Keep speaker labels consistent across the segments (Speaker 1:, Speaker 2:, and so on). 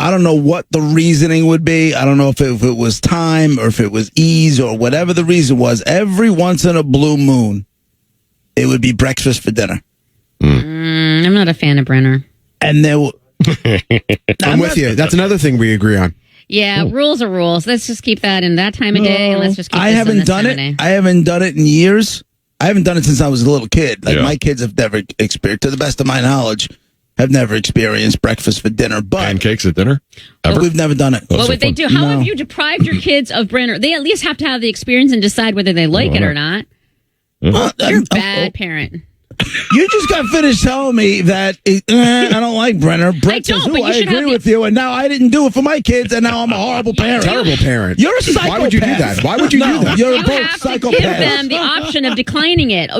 Speaker 1: I don't know what the reasoning would be. I don't know if it was time or if it was ease or whatever the reason was. Every once in a blue moon, it would be breakfast for dinner.
Speaker 2: I'm not a fan of Brenner.
Speaker 1: And there
Speaker 3: I'm with you. That's another thing we agree on.
Speaker 2: Yeah, rules are rules. Let's just keep that in that time of day, and let's just keep
Speaker 1: I
Speaker 2: this in
Speaker 1: haven't
Speaker 2: this
Speaker 1: done
Speaker 2: time of day.
Speaker 1: it. I haven't done it in years. I haven't done it since I was a little kid. Like my kids have never experienced, to the best of my knowledge, have never experienced breakfast for dinner. But
Speaker 4: pancakes at dinner? Ever?
Speaker 1: We've never done it.
Speaker 2: What would they do? How have you deprived your kids of Brenner? They at least have to have the experience and decide whether they like it or not. You're a bad parent.
Speaker 1: You just got finished telling me that I don't like Brenner. Brett says, I agree with you, and now I didn't do it for my kids, and now I'm a horrible parent.
Speaker 3: Terrible parent.
Speaker 1: You're a psychopath.
Speaker 3: Why would you do that? Why would you do that?
Speaker 1: You're
Speaker 2: You
Speaker 1: both
Speaker 2: have
Speaker 1: psychopaths.
Speaker 2: to give them the option of declining it.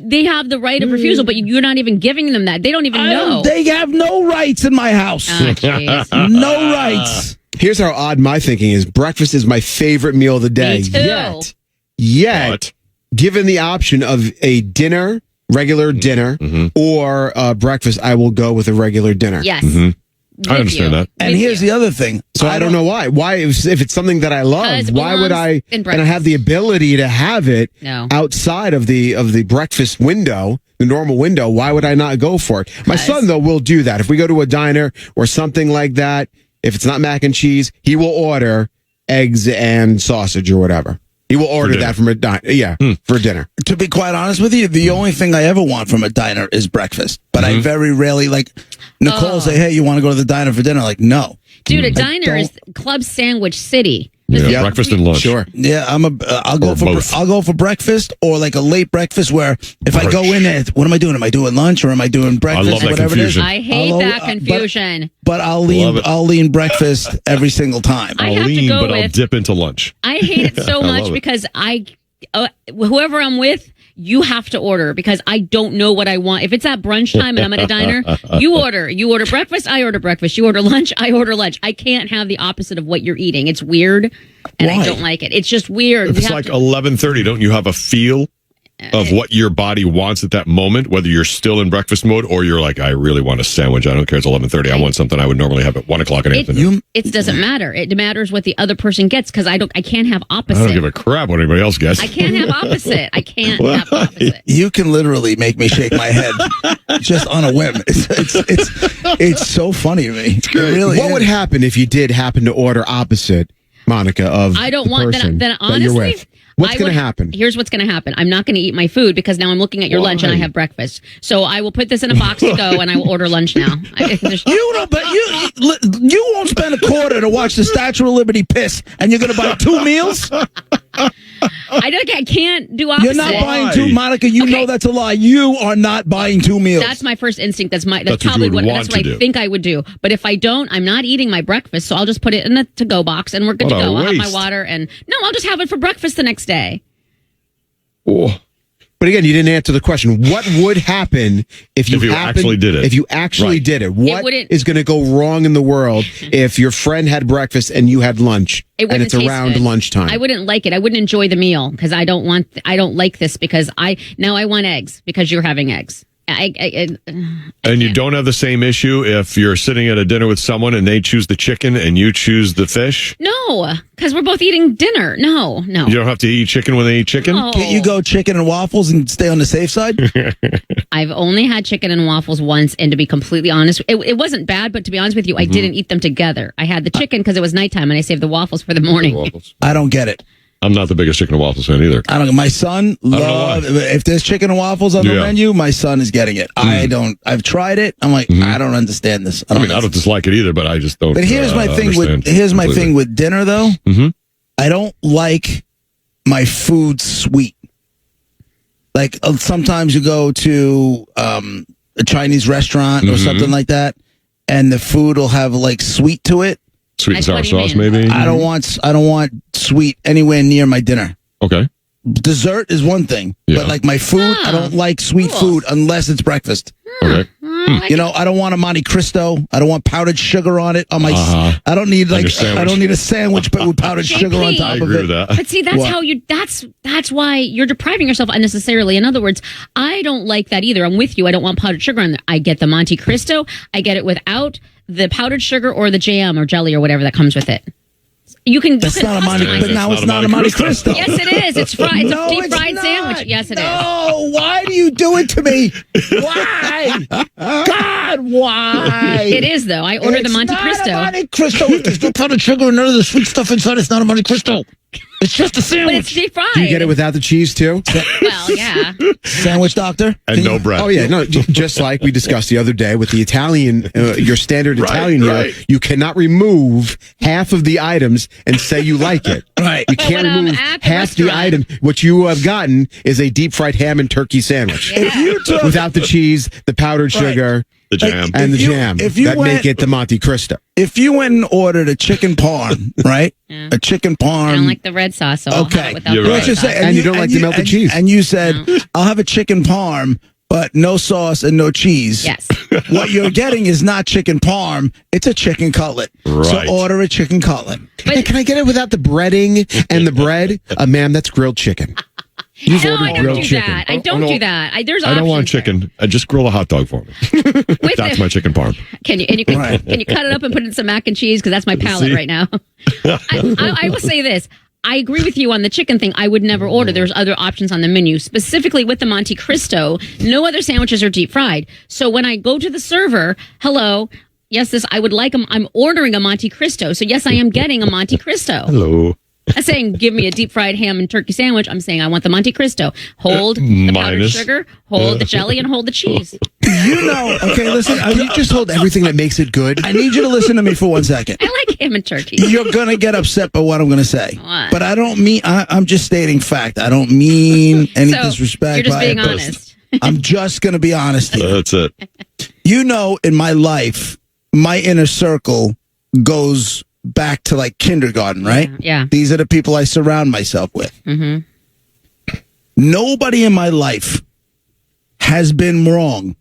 Speaker 2: They have the right of refusal, but you're not even giving them that. They don't even know.
Speaker 1: They have no rights in my house.
Speaker 2: Oh, jeez.
Speaker 1: No rights.
Speaker 3: Here's how odd my thinking is. Breakfast is my favorite meal of the day.
Speaker 2: Me too.
Speaker 3: Yet, given the option of a regular dinner, or breakfast, I will go with a regular dinner.
Speaker 2: Yes.
Speaker 4: I understand that.
Speaker 1: And here's the other thing.
Speaker 3: So I don't know why. Why, if it's something that I love, why would I? And I have the ability to have it outside of the breakfast window, the normal window. Why would I not go for it? My son, though, will do that. If we go to a diner or something like that, if it's not mac and cheese, he will order eggs and sausage or whatever. He will order that from a diner. Yeah, for dinner.
Speaker 1: To be quite honest with you, the only thing I ever want from a diner is breakfast. But I very rarely, like, Nicole say, hey, you want to go to the diner for dinner? Like, no.
Speaker 2: Dude, a diner is club sandwich city.
Speaker 4: Yeah, breakfast and lunch.
Speaker 3: Sure.
Speaker 1: Yeah, I'll go for breakfast or like a late breakfast where if I go in there, what am I doing? Am I doing lunch or am I doing breakfast?
Speaker 4: I love that
Speaker 1: whatever
Speaker 4: confusion.
Speaker 1: it is.
Speaker 2: I hate that confusion.
Speaker 1: But I'll lean breakfast every single time.
Speaker 4: I'll lean, but I'll dip into lunch.
Speaker 2: I hate it so much because whoever I'm with, you have to order because I don't know what I want. If it's at brunch time and I'm at a diner, you order breakfast, I order breakfast. You order lunch, I order lunch. I can't have the opposite of what you're eating. It's weird, and I don't like it. It's just weird.
Speaker 4: If it's like 11:30, don't you have a feel of what your body wants at that moment, whether you're still in breakfast mode or you're like, I really want a sandwich. I don't care. It's 11:30. I want something I would normally have at 1 o'clock in the afternoon.
Speaker 2: It doesn't matter. It matters what the other person gets because I can't have opposite.
Speaker 4: I don't give a crap what anybody else gets.
Speaker 2: I can't have opposite. I can't have opposite.
Speaker 1: You can literally make me shake my head just on a whim. It's so funny to me. It really
Speaker 3: What would happen if you did happen to order opposite, Monica, of
Speaker 2: I don't
Speaker 3: the
Speaker 2: want
Speaker 3: person
Speaker 2: then
Speaker 3: that you're
Speaker 2: honestly.
Speaker 3: with? What's going to happen?
Speaker 2: Here's what's going to happen. I'm not going to eat my food because now I'm looking at your lunch and I have breakfast. So I will put this in a box to go and I will order lunch now.
Speaker 1: You don't, but you won't spend a quarter to watch the Statue of Liberty piss, and you're going to buy 2 meals.
Speaker 2: I can't do opposite.
Speaker 1: You're not buying 2, Monica. You know that's a lie. You are not buying 2 meals.
Speaker 2: That's my first instinct. That's
Speaker 4: what
Speaker 2: probably
Speaker 4: you would
Speaker 2: what I think I would do. But if I don't, I'm not eating my breakfast, so I'll just put it in the to-go box and we're good to go. I'll have my water and I'll just have it for breakfast the next day.
Speaker 3: Oh. But again, you didn't answer the question. What would happen if you
Speaker 4: actually did it?
Speaker 3: If you actually did it, what is going to go wrong in the world if your friend had breakfast and you had lunch and it's around lunchtime?
Speaker 2: I wouldn't like it. I wouldn't enjoy the meal because I don't like this because I want eggs because you're having eggs.
Speaker 4: And you don't have the same issue if you're sitting at a dinner with someone and they choose the chicken and you choose the fish?
Speaker 2: No, because we're both eating dinner. No.
Speaker 4: You don't have to eat chicken when they eat chicken?
Speaker 2: No.
Speaker 1: Can't you go chicken and waffles and stay on the safe side?
Speaker 2: I've only had chicken and waffles once, and to be completely honest, it wasn't bad, but to be honest with you, I didn't eat them together. I had the chicken because it was nighttime, and I saved the waffles for the morning.
Speaker 1: I don't get it.
Speaker 4: I'm not the biggest chicken and waffles fan either.
Speaker 1: My son if there's chicken and waffles on the menu, my son is getting it. I've tried it. I'm like, I don't understand this. I don't
Speaker 4: dislike it either, but I just don't.
Speaker 1: But here's my thing with dinner though. I don't like my food sweet. Like sometimes you go to a Chinese restaurant or something like that, and the food will have like sweet to it.
Speaker 4: Sweet and sour sauce, maybe.
Speaker 1: I don't want sweet anywhere near my dinner.
Speaker 4: Okay.
Speaker 1: Dessert is one thing, but like my food, I don't like sweet food unless it's breakfast.
Speaker 4: Okay.
Speaker 1: I don't want a Monte Cristo. I don't want powdered sugar on it. On my, I don't need a sandwich, but with powdered sugar on top of it.
Speaker 4: I agree with that.
Speaker 2: But see, that's why you're depriving yourself unnecessarily. In other words, I don't like that either. I'm with you. I don't want powdered sugar on there. I get the Monte Cristo. I get it without the powdered sugar or the jam or jelly or whatever that comes with it.
Speaker 1: That's not a Monte, but now it's not a Monte Cristo.
Speaker 2: Yes, it is. It's fried. It's a deep fried sandwich. Yes, it is.
Speaker 1: No, why do you do it to me? Why? God, why?
Speaker 2: It is though. I ordered the Monte Cristo.
Speaker 1: It's not a Monte Cristo. If there's no powdered sugar and none of the sweet stuff inside, it's not a Monte Cristo. It's just a sandwich.
Speaker 2: But it's deep fried.
Speaker 3: Do you get it without the cheese too?
Speaker 2: Well, yeah.
Speaker 1: Sandwich doctor?
Speaker 4: And no bread.
Speaker 3: Oh, yeah. No, just like we discussed the other day with the Italian, your standard Italian here, you cannot remove half of the items and say you like it.
Speaker 1: Right.
Speaker 3: You can't remove half the item. What you have gotten is a deep fried ham and turkey sandwich.
Speaker 2: Yeah.
Speaker 1: If you took,
Speaker 3: without the cheese, the powdered sugar,
Speaker 4: the jam.
Speaker 3: and the jam. That make it the Monte Cristo.
Speaker 1: If you went and ordered a chicken parm, right?
Speaker 2: Yeah.
Speaker 1: A chicken parm.
Speaker 2: I don't like the red sauce, so I'll have it without
Speaker 4: You're
Speaker 2: the
Speaker 4: right.
Speaker 2: red sauce.
Speaker 3: And you don't like the melted cheese.
Speaker 1: And you said, I'll have a chicken parm, but no sauce and no cheese.
Speaker 2: Yes.
Speaker 1: What you're getting is not chicken parm, it's a chicken cutlet.
Speaker 4: Right.
Speaker 1: So order a chicken cutlet.
Speaker 3: Hey, can I get it without the breading and the bread? Ma'am, that's grilled chicken. You've
Speaker 2: No,
Speaker 3: ordered
Speaker 2: I don't
Speaker 3: grilled
Speaker 2: do
Speaker 3: chicken.
Speaker 2: that. I don't do that. There's
Speaker 4: I don't want
Speaker 2: options there.
Speaker 4: chicken. Just grill a hot dog for me.
Speaker 2: With
Speaker 4: That's
Speaker 2: it.
Speaker 4: my chicken parm.
Speaker 2: Can you can you cut it up and put in some mac and cheese? Because that's my palate
Speaker 4: See?
Speaker 2: right now. I will say this. I agree with you on the chicken thing. I would never order. There's other options on the menu, specifically with the Monte Cristo. No other sandwiches are deep fried. So when I go to the server, hello, yes, I would like them. I'm ordering a Monte Cristo. So yes, I am getting a Monte Cristo.
Speaker 4: Hello.
Speaker 2: I'm not saying give me a deep fried ham and turkey sandwich. I'm saying I want the Monte Cristo. Hold the powdered
Speaker 4: Minus.
Speaker 2: sugar, hold the jelly, and hold the cheese.
Speaker 1: You know, okay, listen,
Speaker 3: Can you just hold everything that makes it good?
Speaker 1: I need you to listen to me for 1 second.
Speaker 2: I like ham and turkey.
Speaker 1: You're going to get upset by what I'm going to say.
Speaker 2: What?
Speaker 1: But I don't mean, I'm just stating fact. I don't mean any
Speaker 2: So,
Speaker 1: disrespect.
Speaker 2: you're just
Speaker 1: by
Speaker 2: being
Speaker 1: it, but
Speaker 2: honest.
Speaker 1: I'm just going to be honest here.
Speaker 4: That's it.
Speaker 1: You know, in my life, my inner circle goes back to like kindergarten, right?
Speaker 2: Yeah.
Speaker 1: These are the people I surround myself with.
Speaker 2: Mm-hmm.
Speaker 1: Nobody in my life has been wrong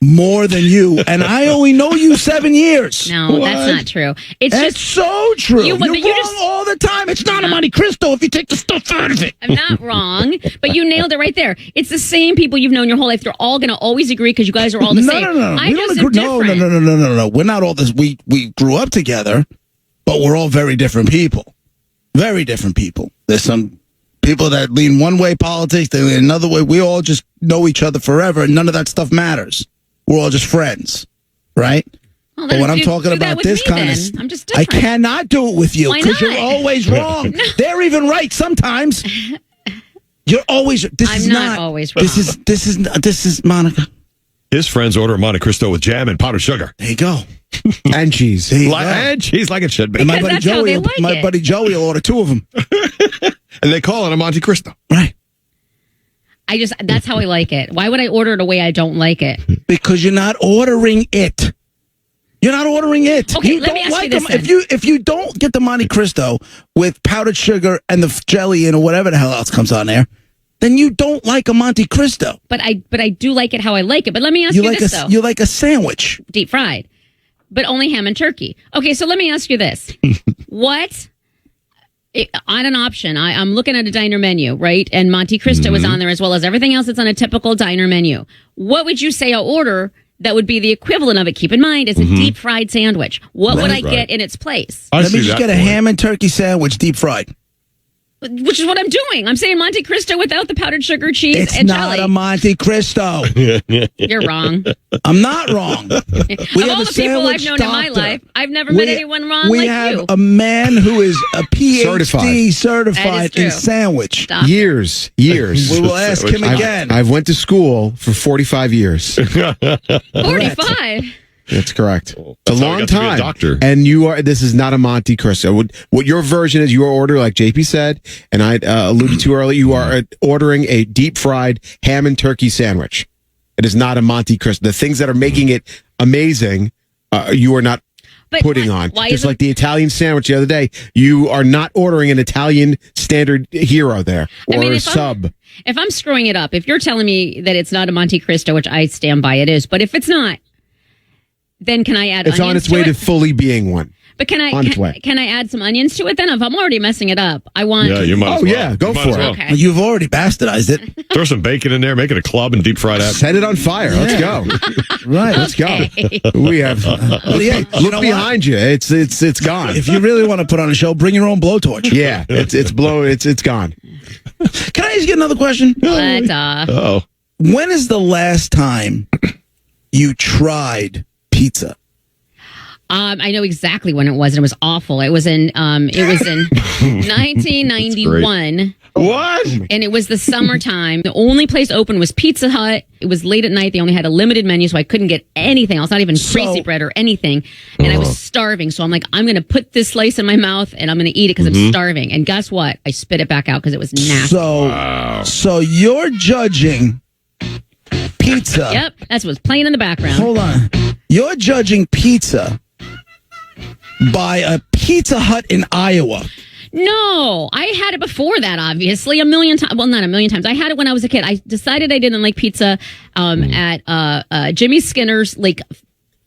Speaker 1: more than you, and I only know you 7 years.
Speaker 2: No, that's not true. It's
Speaker 1: That's
Speaker 2: just
Speaker 1: so true. You're
Speaker 2: but
Speaker 1: wrong
Speaker 2: you just-
Speaker 1: all the time. It's not a Monte Cristo if you take the stuff out of it.
Speaker 2: I'm not wrong, but you nailed it right there. It's the same people you've known your whole life. They're all going to always agree because you guys are all the same.
Speaker 1: No.
Speaker 2: I
Speaker 1: We
Speaker 2: just
Speaker 1: don't
Speaker 2: am
Speaker 1: agree.
Speaker 2: different.
Speaker 1: No. We're not all this. We grew up together, but we're all very different people. Very different people. There's some people that lean one way politics, they lean another way. We all just know each other forever, and none of that stuff matters. We're all just friends, right?
Speaker 2: Well,
Speaker 1: But
Speaker 2: then
Speaker 1: when I'm
Speaker 2: do
Speaker 1: talking
Speaker 2: that
Speaker 1: about
Speaker 2: with
Speaker 1: this
Speaker 2: me,
Speaker 1: kind of,
Speaker 2: then. I'm just
Speaker 1: I
Speaker 2: different.
Speaker 1: cannot do it with you
Speaker 2: Why
Speaker 1: because you're
Speaker 2: not?
Speaker 1: always wrong. They're even right sometimes. You're always. This
Speaker 2: I'm
Speaker 1: is
Speaker 2: not always wrong.
Speaker 1: This is Monica.
Speaker 4: His friends order a Monte Cristo with jam and powdered sugar.
Speaker 1: There you go.
Speaker 3: And cheese.
Speaker 1: There you go.
Speaker 4: And cheese like it should be.
Speaker 1: And my
Speaker 2: Because
Speaker 1: buddy
Speaker 2: that's how
Speaker 1: Joey,
Speaker 2: they like
Speaker 1: my
Speaker 2: it.
Speaker 1: buddy Joey will order 2 of them.
Speaker 4: And they call it a Monte Cristo.
Speaker 1: Right.
Speaker 2: That's how I like it. Why would I order it a way I don't like it?
Speaker 1: Because you're not ordering it. You're not ordering it.
Speaker 2: Okay,
Speaker 1: you
Speaker 2: let me
Speaker 1: don't
Speaker 2: ask you
Speaker 1: like
Speaker 2: this
Speaker 1: them.
Speaker 2: then.
Speaker 1: If you don't get the Monte Cristo with powdered sugar and the jelly and whatever the hell else comes on there, then you don't like a Monte Cristo.
Speaker 2: But I do like it how I like it. But let me ask you
Speaker 1: like
Speaker 2: this, though.
Speaker 1: you like a sandwich.
Speaker 2: Deep fried, but only ham and turkey. Okay, so let me ask you this. On an option, I'm looking at a diner menu, right? And Monte Cristo is on there as well as everything else that's on a typical diner menu. What would you say I'll order that would be the equivalent of it? Keep in mind, it's a deep fried sandwich. What would I get in its place?
Speaker 1: Let me just get a ham and turkey sandwich, deep fried.
Speaker 2: Which is what I'm doing. I'm saying Monte Cristo without the powdered sugar, cheese,
Speaker 1: It's
Speaker 2: and
Speaker 1: not
Speaker 2: jelly.
Speaker 1: a Monte Cristo.
Speaker 2: You're wrong.
Speaker 1: I'm not wrong. We
Speaker 2: Of
Speaker 1: have
Speaker 2: all
Speaker 1: a
Speaker 2: the people I've
Speaker 1: sandwich
Speaker 2: known in my
Speaker 1: doctor.
Speaker 2: life, I've never met anyone wrong
Speaker 1: we
Speaker 2: like
Speaker 1: have
Speaker 2: you.
Speaker 1: a man who is a PhD certified
Speaker 2: true.
Speaker 1: in sandwich.
Speaker 2: Stop.
Speaker 3: Years.
Speaker 1: We will ask him again.
Speaker 3: I've went to school for 45 years.
Speaker 2: 45.
Speaker 3: That's correct.
Speaker 4: That's
Speaker 3: a
Speaker 4: how we
Speaker 3: long
Speaker 4: got to be a
Speaker 3: time.
Speaker 4: doctor.
Speaker 3: And this is not a Monte Cristo. What your version is, your order, like JP said, and I alluded to earlier, you are ordering a deep fried ham and turkey sandwich. It is not a Monte Cristo. The things that are making it amazing, you are not
Speaker 2: But
Speaker 3: putting
Speaker 2: why-
Speaker 3: on.
Speaker 2: why
Speaker 3: Just
Speaker 2: isn't-
Speaker 3: like the Italian sandwich the other day, you are not ordering an Italian standard hero there or a sub.
Speaker 2: If I'm screwing it up, if you're telling me that it's not a Monte Cristo, which I stand by it is, but if it's not, then can I add
Speaker 3: It's on
Speaker 2: onions
Speaker 3: its way
Speaker 2: to
Speaker 3: to
Speaker 2: it?
Speaker 3: fully being one.
Speaker 2: But can I add some onions to it then? If I'm already messing it up, I want.
Speaker 4: Yeah, you might.
Speaker 3: Go for it.
Speaker 2: Okay.
Speaker 1: You've already bastardized it.
Speaker 4: Throw some bacon in there, make it a club, and deep fry that.
Speaker 3: Set it on fire. Let's go.
Speaker 1: Right.
Speaker 3: Let's go. We have. Look behind you. It's gone.
Speaker 1: If you really want to put on a show, bring your own blowtorch.
Speaker 3: Yeah, it's gone.
Speaker 1: Can I ask you another question?
Speaker 4: Oh.
Speaker 1: When is the last time you tried pizza?
Speaker 2: I know exactly when it was, and it was awful. It was in 1991.
Speaker 4: What?
Speaker 2: And it was the summertime. The only place open was Pizza Hut. It was late at night. They only had a limited menu, so I couldn't get anything else, not even crazy bread or anything. And I was starving, so I'm like, I'm going to put this slice in my mouth, and I'm going to eat it because I'm starving. And guess what? I spit it back out because it was nasty.
Speaker 1: So you're judging pizza.
Speaker 2: Yep, that's what's playing in the background.
Speaker 1: Hold on. You're judging pizza by a Pizza Hut in Iowa.
Speaker 2: No, I had it before that, obviously, a million times. Well, not a million times. I had it when I was a kid. I decided I didn't like pizza at Jimmy Skinner's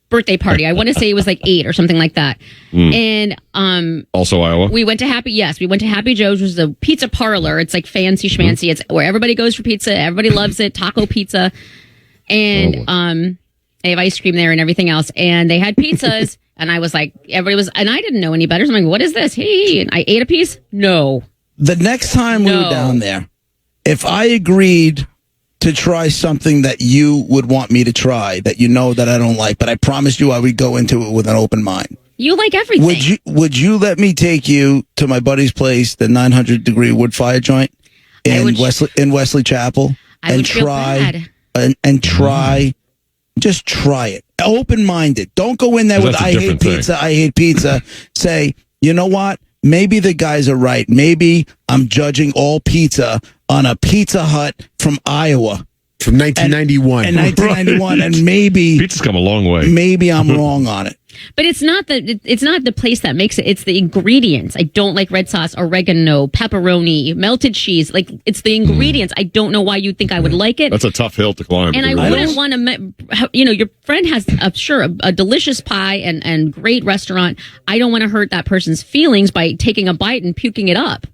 Speaker 2: birthday party. I want to say it was 8 or something like that. And
Speaker 4: also Iowa.
Speaker 2: We went to Happy Joe's, which was a pizza parlor. It's like fancy schmancy. It's where everybody goes for pizza. Everybody loves it. Taco pizza. And they have ice cream there and everything else. And they had pizzas. And I was like, and I didn't know any better. So I'm like, what is this? Hey, and I ate a piece? No.
Speaker 1: The next time we were down there, if I agreed to try something that you would want me to try, that you know that I don't like, but I promised you I would go into it with an open mind.
Speaker 2: You like everything.
Speaker 1: Would you let me take you to my buddy's place, the 900-degree wood fire joint in Wesley Chapel, and try just try it. Open-minded. Don't go in there with I hate pizza. Say, you know what? Maybe the guys are right. Maybe I'm judging all pizza on a Pizza Hut from Iowa.
Speaker 3: From 1991.
Speaker 1: And maybe
Speaker 4: pizza's come a long way.
Speaker 1: Maybe I'm wrong on it.
Speaker 2: But it's not the place that makes it. It's the ingredients. I don't like red sauce, oregano, pepperoni, melted cheese. It's the ingredients. I don't know why you think I would like it.
Speaker 4: That's a tough hill to climb.
Speaker 2: And I wouldn't want to. Your friend has a delicious pie and great restaurant. I don't want to hurt that person's feelings by taking a bite and puking it up.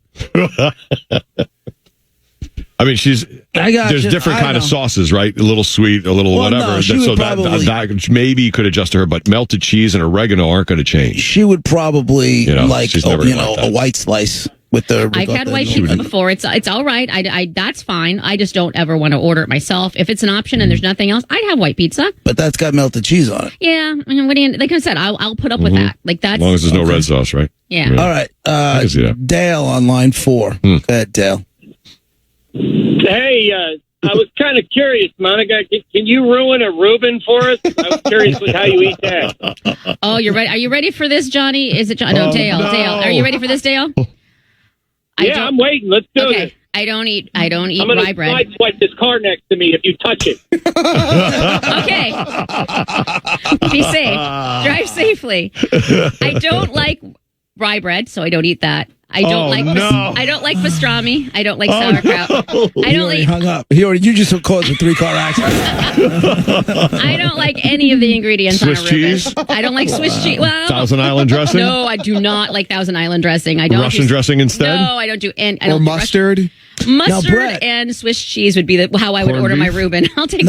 Speaker 4: I mean, there's different kind of sauces, right? A little sweet, a little whatever.
Speaker 1: No,
Speaker 4: that maybe you could adjust to her, but melted cheese and oregano aren't going to change.
Speaker 1: She would probably like a white slice with the.
Speaker 2: I've had white pizza before. It's all right. I that's fine. I just don't ever want to order it myself. If it's an option and there's nothing else, I'd have white pizza.
Speaker 1: But that's got melted cheese on it.
Speaker 2: Yeah, I mean, like I said, I'll put up with that. That's
Speaker 4: as long as there's no red sauce, right?
Speaker 2: Yeah.
Speaker 1: All right. Dale on line 4. Go ahead, Dale.
Speaker 5: Hey, I was kind of curious, Monika. Can you ruin a Reuben for us? I was curious with how you eat that.
Speaker 2: Oh, you're ready. Are you ready for this, Johnny? Is it John? No, Dale. No. Dale, are you ready for this, Dale?
Speaker 5: I'm waiting. Let's do this.
Speaker 2: I don't eat rye bread.
Speaker 5: I'm going to swipe this car next to me if you touch it.
Speaker 2: Okay. Be safe. Drive safely. I don't like rye bread, so I don't eat that. I don't like pastrami. I don't like sauerkraut. I don't like.
Speaker 1: Hung up. You just caused a 3-car accident.
Speaker 2: I don't like any of the ingredients
Speaker 4: Swiss
Speaker 2: on a Reuben.
Speaker 4: cheese.
Speaker 2: I don't like Swiss cheese. Well,
Speaker 4: Thousand Island dressing.
Speaker 2: No, I do not like Thousand Island dressing. I don't.
Speaker 4: Russian dressing instead.
Speaker 2: No, I don't do.
Speaker 3: Or mustard.
Speaker 2: Mustard and Swiss cheese would be how I would order my Reuben. I'll take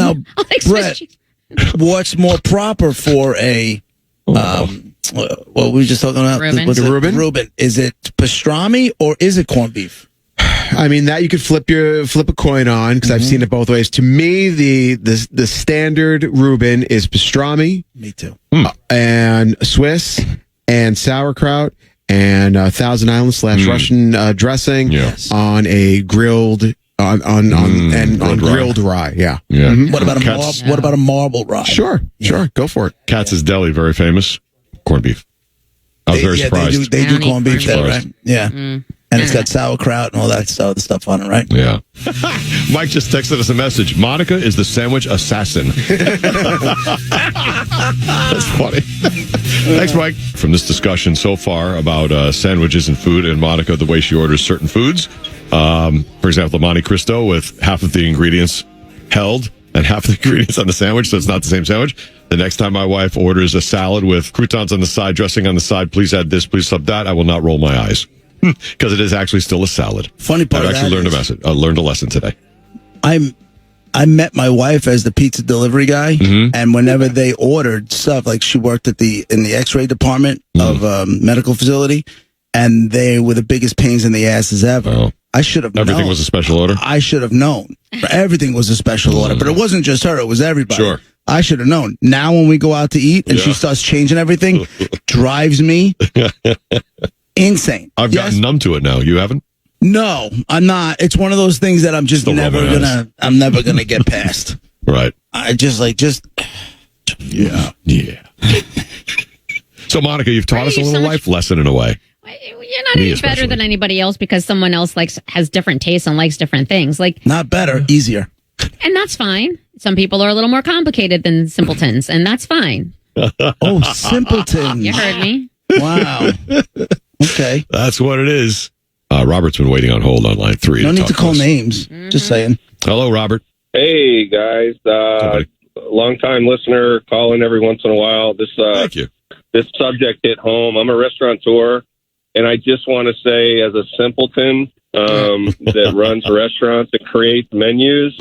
Speaker 2: Swiss cheese.
Speaker 1: What's more proper for a? Well, we were just talking about
Speaker 2: Reuben.
Speaker 1: Reuben. Is it pastrami or is it corned beef?
Speaker 3: I mean, that you could flip a coin on because I've seen it both ways. To me, the standard Reuben is pastrami.
Speaker 1: Me too.
Speaker 3: And Swiss and sauerkraut and Thousand Island / Russian dressing on a grilled grilled rye. Yeah.
Speaker 1: What about a marble rye?
Speaker 3: Sure. Go for it.
Speaker 4: Katz's Deli, very famous. Corned beef. I was very surprised.
Speaker 1: They do corned beef there, right? Yeah. And it's got sauerkraut and all that stuff on it, right?
Speaker 4: Yeah. Mike just texted us a message. Monika is the sandwich assassin. That's funny. Thanks, Mike. From this discussion so far about sandwiches and food and Monika, the way she orders certain foods. For example, Monte Cristo with half of the ingredients held and half the ingredients on the sandwich, so it's not the same sandwich. The next time my wife orders a salad with croutons on the side, dressing on the side, please add this, please sub that, I will not roll my eyes. Because it is actually still a salad.
Speaker 1: Funny part
Speaker 4: I've actually learned a lesson today.
Speaker 1: I met my wife as the pizza delivery guy, and whenever they ordered stuff, like she worked in the X-ray department of a medical facility, and they were the biggest pains in the asses ever.
Speaker 4: Oh.
Speaker 1: I should have known.
Speaker 4: Everything was a special order?
Speaker 1: I should have known. Everything was a special order, but it wasn't just her, it was everybody.
Speaker 4: Sure.
Speaker 1: I should have known. Now when we go out to eat and she starts changing everything, drives me insane.
Speaker 4: I've gotten numb to it now. You haven't?
Speaker 1: No, I'm not. It's one of those things that I'm just never gonna get past.
Speaker 4: Right.
Speaker 1: I yeah.
Speaker 4: So, Monica, you've taught us a little life lesson in a way.
Speaker 2: You're not any better than anybody else because someone else has different tastes and likes different things.
Speaker 1: Not better, easier.
Speaker 2: And that's fine. Some people are a little more complicated than simpletons, and that's fine.
Speaker 1: Oh, simpletons.
Speaker 2: You heard me.
Speaker 1: Wow. Okay.
Speaker 4: That's what it is. Robert's been waiting on hold on line 3.
Speaker 1: No need to call names. Just saying.
Speaker 4: Hello, Robert.
Speaker 5: Hey, guys. Long-time listener, calling every once in a while.
Speaker 4: Thank you.
Speaker 5: This subject hit home. I'm a restaurateur, and I just want to say, as a simpleton that runs restaurants and creates menus,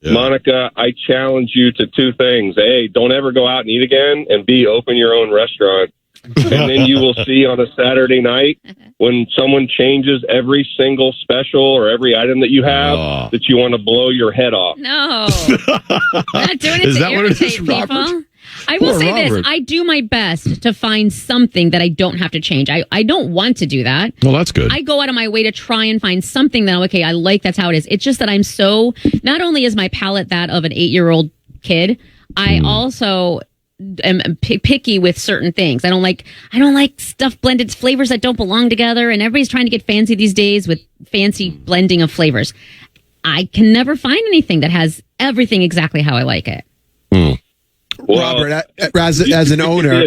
Speaker 5: Monica, I challenge you to 2 things. A, don't ever go out and eat again, and B, open your own restaurant. And then you will see on a Saturday night when someone changes every single special or every item that you have that you want to blow your head off.
Speaker 2: No. I'm not doing it to irritate people. I will say this. I do my best to find something that I don't have to change. I don't want to do that.
Speaker 4: Well, that's good.
Speaker 2: I go out of my way to try and find something that, okay, I like, that's how it is. It's just that I'm so, not only is my palate that of an 8-year-old kid, I also am picky with certain things. I don't like stuff blended flavors that don't belong together, and everybody's trying to get fancy these days with fancy blending of flavors. I can never find anything that has everything exactly how I like it.
Speaker 3: Well, Robert, as an owner,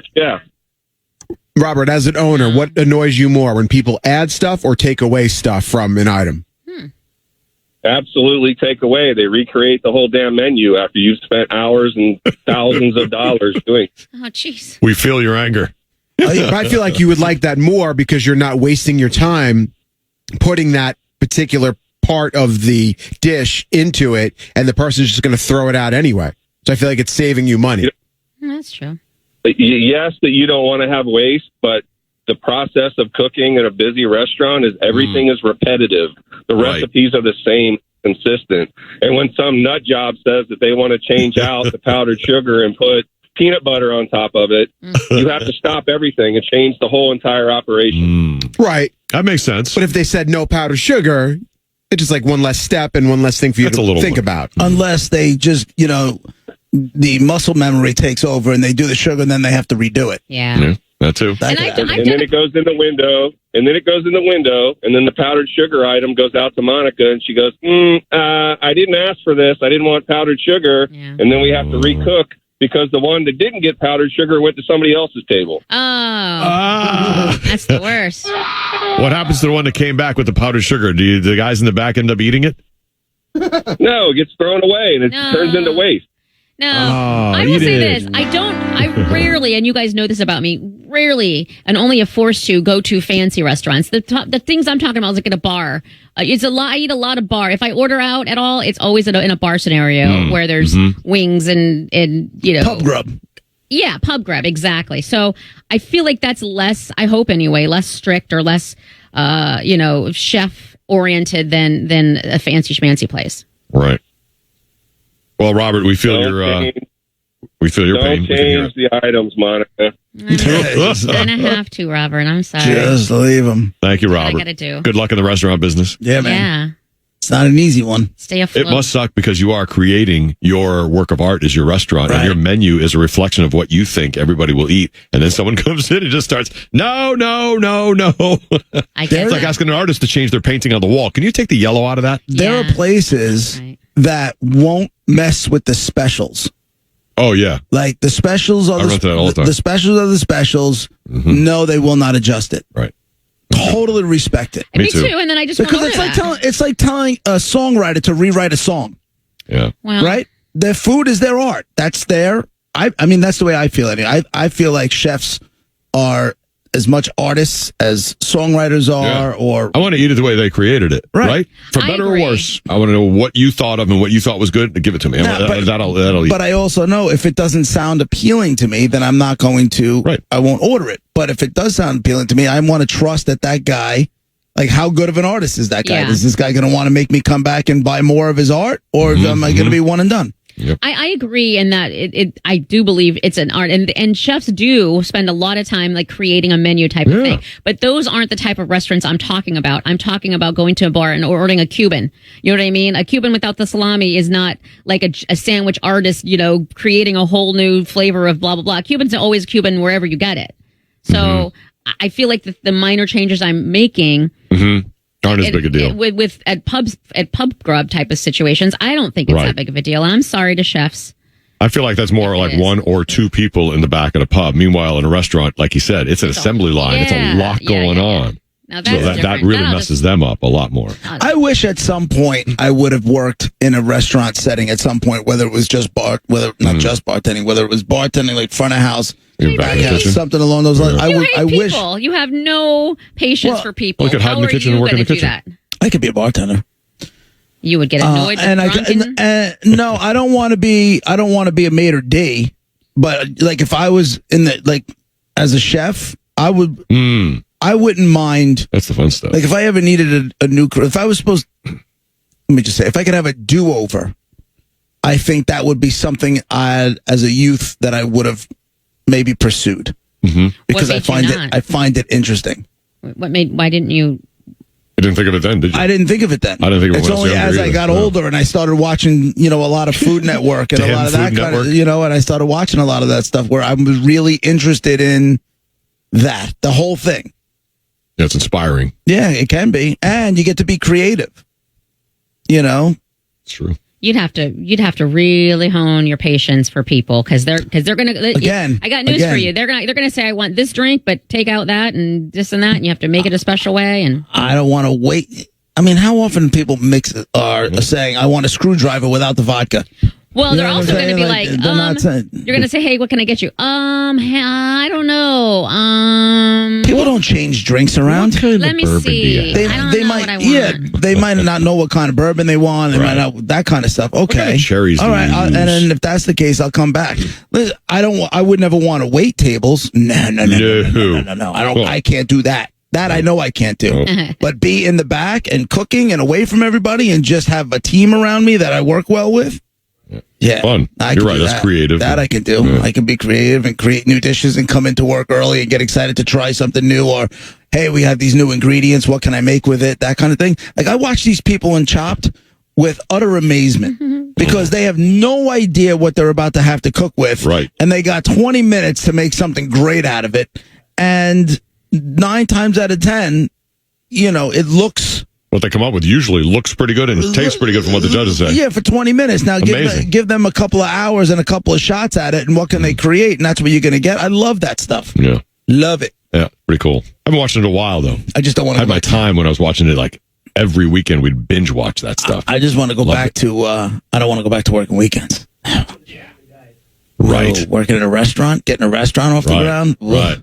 Speaker 3: Robert, as an owner, what annoys you more, when people add stuff or take away stuff from an item?
Speaker 5: Absolutely take away. They recreate the whole damn menu after you've spent hours and thousands of dollars doing.
Speaker 2: Oh, jeez.
Speaker 4: We feel your anger.
Speaker 3: I feel like you would like that more because you're not wasting your time putting that particular part of the dish into it, and the person's just going to throw it out anyway. So I feel like it's saving you money.
Speaker 2: That's true.
Speaker 5: Yes, that you don't want to have waste, but the process of cooking in a busy restaurant is everything is repetitive. The recipes are the same, consistent. And when some nut job says that they want to change out the powdered sugar and put peanut butter on top of it, you have to stop everything and change the whole entire operation.
Speaker 3: Right.
Speaker 4: That makes sense.
Speaker 3: But if they said no powdered sugar, it's just like one less step and one less thing for you to think about.
Speaker 1: Unless they just, the muscle memory takes over and they do the sugar and then they have to redo it.
Speaker 2: Yeah.
Speaker 4: That too.
Speaker 5: And then it goes in the window, and then the powdered sugar item goes out to Monica, and she goes, I didn't ask for this. I didn't want powdered sugar. Yeah. And then we have to recook because the one that didn't get powdered sugar went to somebody else's table.
Speaker 2: Oh, that's the worst.
Speaker 4: What happens to the one that came back with the powdered sugar? Do the guys in the back end up eating it?
Speaker 5: No, it gets thrown away, and it turns into waste.
Speaker 2: No, I will say this. I rarely, and you guys know this about me, rarely, and only if forced to, go to fancy restaurants. The things I'm talking about is like at a bar. I eat a lot of bar. If I order out at all, it's always in a bar scenario where there's wings and
Speaker 1: Pub grub.
Speaker 2: Yeah, pub grub, exactly. So I feel like that's less, I hope anyway, less strict or less, chef oriented than a fancy schmancy place.
Speaker 4: Right. Well, Robert, we feel your pain.
Speaker 5: Don't change the items, Monica.
Speaker 2: I'm gonna have to, Robert. I'm sorry.
Speaker 1: Just leave them.
Speaker 4: Thank you, Robert.
Speaker 2: I gotta do.
Speaker 4: Good luck in the restaurant business.
Speaker 1: Yeah, man.
Speaker 2: Yeah.
Speaker 1: It's not an easy one.
Speaker 2: Stay afloat.
Speaker 4: It must suck because you are creating your work of art as your restaurant, and your menu is a reflection of what you think everybody will eat. And then someone comes in and just starts, no. It's like asking an artist to change their painting on the wall. Can you take the yellow out of that?
Speaker 1: There are places that won't mess with the specials.
Speaker 4: Oh, yeah.
Speaker 1: Like the specials are the specials are the specials. No, they will not adjust it.
Speaker 4: Right.
Speaker 1: Totally respect it.
Speaker 2: Me too. And then I just
Speaker 1: because it's like telling a songwriter to rewrite a song.
Speaker 4: Yeah.
Speaker 2: Well,
Speaker 1: right. their food is their art. That's their. I mean, that's the way I feel. Anyway, I feel like chefs are as much artists as songwriters are. Or
Speaker 4: I want to eat it the way they created it, right? For better or worse. I want to know what you thought of and what you thought was good. Give it to me. That'll eat.
Speaker 1: But I also know if it doesn't sound appealing to me, then I'm not going to.
Speaker 4: Right.
Speaker 1: I won't order it. But if it does sound appealing to me, I want to trust that guy. Like, how good of an artist is that guy?
Speaker 2: Yeah.
Speaker 1: Is this guy going to want to make me come back and buy more of his art, or am I going to be one and done?
Speaker 4: Yep.
Speaker 2: I agree in that I do believe it's an art, and chefs do spend a lot of time like creating a menu type of thing. But those aren't the type of restaurants I'm talking about. I'm talking about going to a bar and ordering a Cuban. You know what I mean? A Cuban without the salami is not like a sandwich artist, creating a whole new flavor of blah blah blah. Cuban's always Cuban wherever you get it. So I feel like the minor changes I'm making.
Speaker 4: Aren't as big a deal.
Speaker 2: At pub grub type of situations, I don't think it's that big of a deal. I'm sorry to chefs.
Speaker 4: I feel like that's more like one or two people in the back of a pub. Meanwhile, in a restaurant, like you said, it's an assembly line. It's a lot going on.
Speaker 2: Now that's
Speaker 4: that really messes them up a lot more.
Speaker 1: I wish at some point I would have worked in a restaurant setting at some point, whether it was just not just bartending, whether it was bartending like front of house, back house, something along those lines. I wish
Speaker 2: you have no patience for people.
Speaker 4: Look at hide in the kitchen and work in the kitchen.
Speaker 1: I could be a bartender.
Speaker 2: You would get annoyed.
Speaker 1: No, I don't want to be. I don't want to be a maitre d'. But like, if I was as a chef, I would. I wouldn't mind.
Speaker 4: That's the fun stuff.
Speaker 1: Like, if I ever needed a new crew, if I was supposed, let me just say, if I could have a do-over, I think that would be something as a youth that I would have maybe pursued. Because I find it interesting.
Speaker 2: Why didn't you?
Speaker 1: I
Speaker 4: didn't think of it then, did you?
Speaker 1: I didn't think of it then.
Speaker 4: I didn't think of it.
Speaker 1: It's only as I got older and I started watching, a lot of Food Network and a lot of that kind of, and I started watching a lot of that stuff where I was really interested in the whole thing.
Speaker 4: Yeah, it's inspiring.
Speaker 1: Yeah, it can be. And you get to be creative.
Speaker 4: It's true.
Speaker 2: You'd have to really hone your patience for people because they're gonna again. I got news for you. They're gonna say, I want this drink, but take out that and this and that, and you have to make it a special way. And
Speaker 1: I don't want to wait. I mean, how often people are saying, I want a screwdriver without the vodka?
Speaker 2: Well, they're also going to be like, you're going to say, hey, what can I get you? I don't know.
Speaker 1: People don't change drinks around.
Speaker 2: Let me see.
Speaker 1: They might, they might not know what kind of bourbon they want. They might not, that kind of stuff. Okay.
Speaker 4: What kind of cherries
Speaker 1: all right. And then if that's the case, I'll come back. Listen, I would never want to wait tables. No. I can't do that. That I know I can't do. But be in the back and cooking and away from everybody and just have a team around me that I work well with. Yeah,
Speaker 4: fun. You're right. That's creative.
Speaker 1: That I can do. I can be creative and create new dishes and come into work early and get excited to try something new. Or, hey, we have these new ingredients. What can I make with it? That kind of thing. Like, I watch these people in Chopped with utter amazement because they have no idea what they're about to have to cook with.
Speaker 4: Right.
Speaker 1: And they got 20 minutes to make something great out of it. And 9 times out of 10, it looks.
Speaker 4: What they come up with usually looks pretty good and tastes pretty good from what the judges say.
Speaker 1: Yeah, for 20 minutes. Now, give them a couple of hours and a couple of shots at it, and what can they create? And that's what you're going to get. I love that stuff.
Speaker 4: Yeah.
Speaker 1: Love it.
Speaker 4: Yeah, pretty cool. I haven't watched it in a while, though.
Speaker 1: I just don't want to.
Speaker 4: I had my time when I was watching it, like, every weekend we'd binge watch that stuff.
Speaker 1: I just want to go back to, I don't want to go back to working weekends.
Speaker 4: Yeah. Right.
Speaker 1: Working in a restaurant, getting a restaurant off the ground.
Speaker 4: Right.